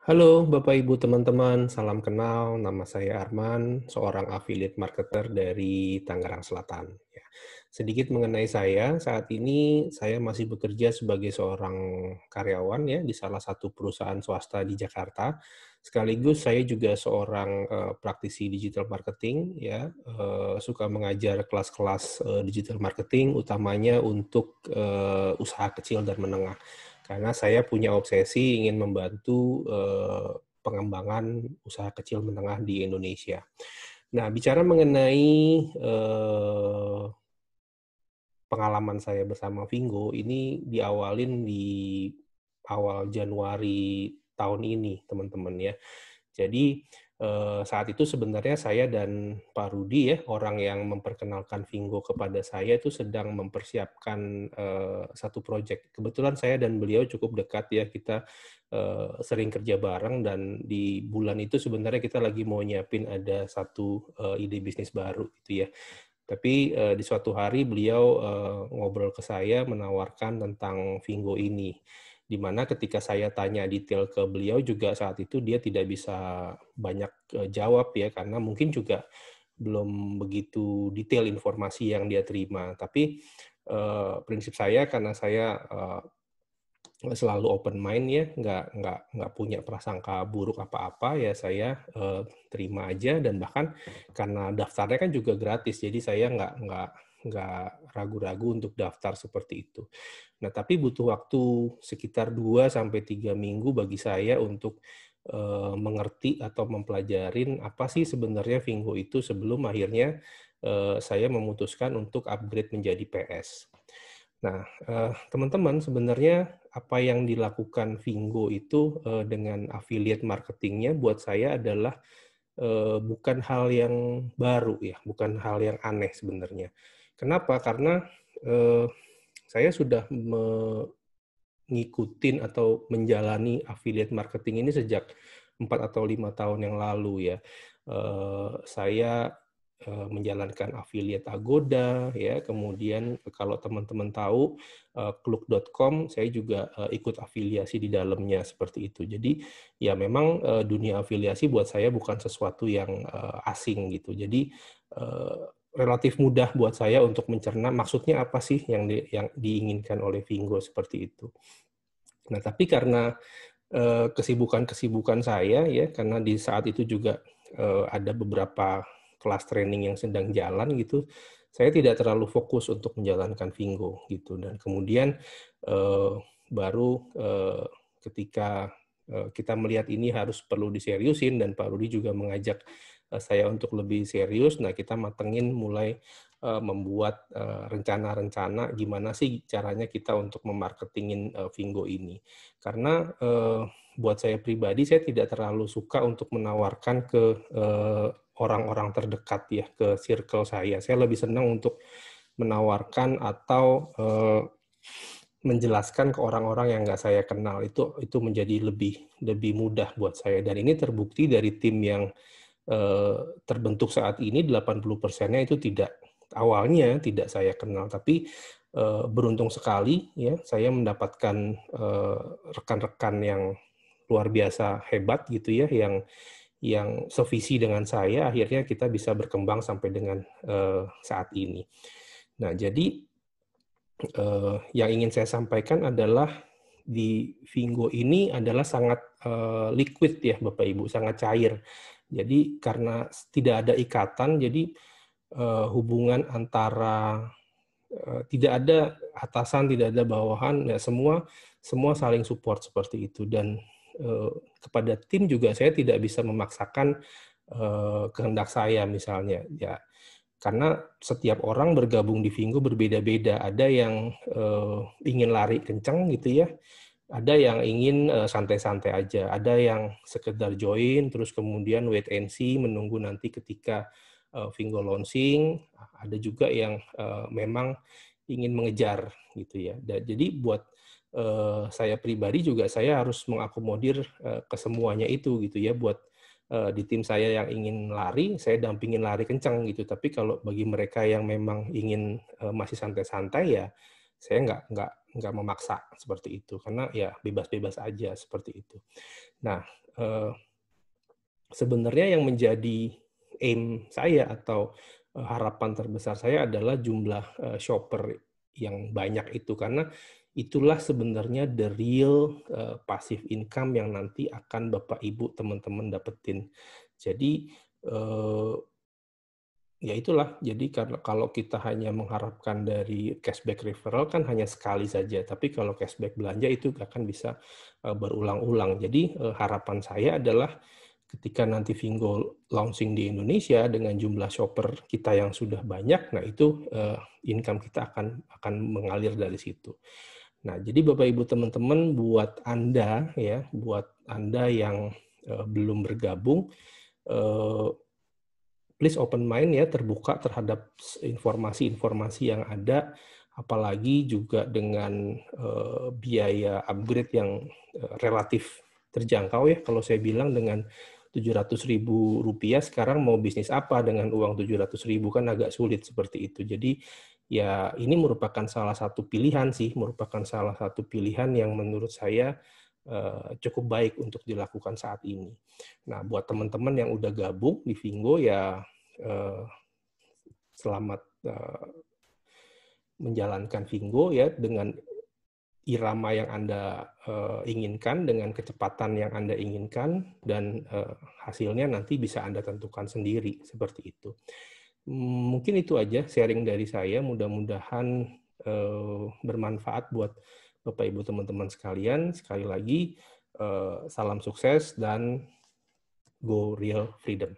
Halo Bapak Ibu teman-teman, salam kenal. Nama saya Arman, seorang affiliate marketer dari Tangerang Selatan. Ya. Sedikit mengenai saya, saat ini saya masih bekerja sebagai seorang karyawan ya di salah satu perusahaan swasta di Jakarta. Sekaligus saya juga seorang praktisi digital marketing ya, suka mengajar kelas-kelas digital marketing utamanya untuk usaha kecil dan menengah. Karena saya punya obsesi ingin membantu pengembangan usaha kecil menengah di Indonesia. Nah, bicara mengenai pengalaman saya bersama Vingo, ini diawalin di awal Januari tahun ini, teman-teman ya. Jadi saat itu sebenarnya saya dan Pak Rudi ya, orang yang memperkenalkan Vingo kepada saya itu sedang mempersiapkan satu proyek. Kebetulan saya dan beliau cukup dekat ya, kita sering kerja bareng dan di bulan itu sebenarnya kita lagi mau nyiapin ada satu ide bisnis baru gitu ya. Tapi di suatu hari beliau ngobrol ke saya menawarkan tentang Vingo ini, di mana ketika saya tanya detail ke beliau juga saat itu dia tidak bisa banyak jawab ya, karena mungkin juga belum begitu detail informasi yang dia terima. Tapi prinsip saya karena saya selalu open mind ya, nggak punya prasangka buruk apa-apa ya, saya terima aja. Dan bahkan karena daftarnya kan juga gratis, jadi saya nggak ragu-ragu untuk daftar seperti itu. Nah, tapi butuh waktu sekitar 2 sampai 3 minggu bagi saya untuk mengerti atau mempelajarin apa sih sebenarnya Vingo itu sebelum akhirnya saya memutuskan untuk upgrade menjadi PS. Nah, teman-teman, sebenarnya apa yang dilakukan Vingo itu dengan affiliate marketingnya buat saya adalah bukan hal yang baru ya, bukan hal yang aneh sebenarnya. Kenapa? Karena eh, saya sudah ngikutin atau menjalani affiliate marketing ini sejak 4 atau 5 tahun yang lalu ya. Saya menjalankan affiliate Agoda ya, kemudian kalau teman-teman tahu Klook.com saya juga ikut afiliasi di dalamnya seperti itu. Jadi ya memang dunia afiliasi buat saya bukan sesuatu yang asing gitu. Jadi relatif mudah buat saya untuk mencerna maksudnya apa sih yang diinginkan oleh Vingo seperti itu. Nah, tapi karena kesibukan-kesibukan saya ya, karena di saat itu juga ada beberapa kelas training yang sedang jalan gitu, saya tidak terlalu fokus untuk menjalankan Vingo gitu. Dan kemudian baru ketika kita melihat ini harus perlu diseriusin dan Pak Rudi juga mengajak saya untuk lebih serius, nah kita matengin mulai membuat rencana-rencana gimana sih caranya kita untuk memarketingin Vingo ini. Karena buat saya pribadi, saya tidak terlalu suka untuk menawarkan ke orang-orang terdekat ya, ke circle saya. Saya lebih senang untuk menawarkan atau menjelaskan ke orang-orang yang nggak saya kenal. Itu menjadi lebih mudah buat saya. Dan ini terbukti dari tim yang terbentuk saat ini, 80%-nya itu awalnya tidak saya kenal, tapi beruntung sekali ya saya mendapatkan rekan-rekan yang luar biasa hebat gitu ya, yang sevisi dengan saya, akhirnya kita bisa berkembang sampai dengan saat ini. Nah, jadi yang ingin saya sampaikan adalah di Vingo ini adalah sangat liquid ya Bapak Ibu, sangat cair. Jadi karena tidak ada ikatan, jadi hubungan antara tidak ada atasan, tidak ada bawahan, ya semua saling support seperti itu. Dan kepada tim juga saya tidak bisa memaksakan kehendak saya misalnya ya, karena setiap orang bergabung di Vingo berbeda-beda. Ada yang ingin lari kencang gitu ya, ada yang ingin santai-santai aja, ada yang sekedar join terus kemudian wait and see menunggu nanti ketika Vingo launching. Ada juga yang memang ingin mengejar gitu ya. Jadi buat saya pribadi juga saya harus mengakomodir kesemuanya itu gitu ya. Buat di tim saya yang ingin lari, saya dampingin lari kencang gitu. Tapi kalau bagi mereka yang memang ingin masih santai-santai ya, Saya nggak memaksa seperti itu, karena ya bebas-bebas aja seperti itu. Nah, sebenarnya yang menjadi aim saya atau harapan terbesar saya adalah jumlah shopper yang banyak itu, karena itulah sebenarnya the real passive income yang nanti akan Bapak Ibu teman-teman dapetin. Jadi ya itulah, jadi kalau kita hanya mengharapkan dari cashback referral kan hanya sekali saja, tapi kalau cashback belanja itu akan bisa berulang-ulang. Jadi harapan saya adalah ketika nanti Vingo launching di Indonesia dengan jumlah shopper kita yang sudah banyak, nah itu income kita akan mengalir dari situ. Nah, jadi Bapak Ibu teman-teman, buat Anda yang belum bergabung, please open mind ya, terbuka terhadap informasi-informasi yang ada, apalagi juga dengan biaya upgrade yang relatif terjangkau ya. Kalau saya bilang dengan Rp700.000 sekarang mau bisnis apa dengan uang Rp700.000, kan agak sulit seperti itu. Jadi ya ini merupakan salah satu pilihan yang menurut saya cukup baik untuk dilakukan saat ini. Nah, buat teman-teman yang udah gabung di Vingo ya selamat menjalankan Vingo ya dengan irama yang Anda inginkan, dengan kecepatan yang Anda inginkan, dan hasilnya nanti bisa Anda tentukan sendiri seperti itu. Mungkin itu aja sharing dari saya, mudah-mudahan bermanfaat buat Bapak Ibu teman-teman sekalian. Sekali lagi salam sukses dan go real freedom.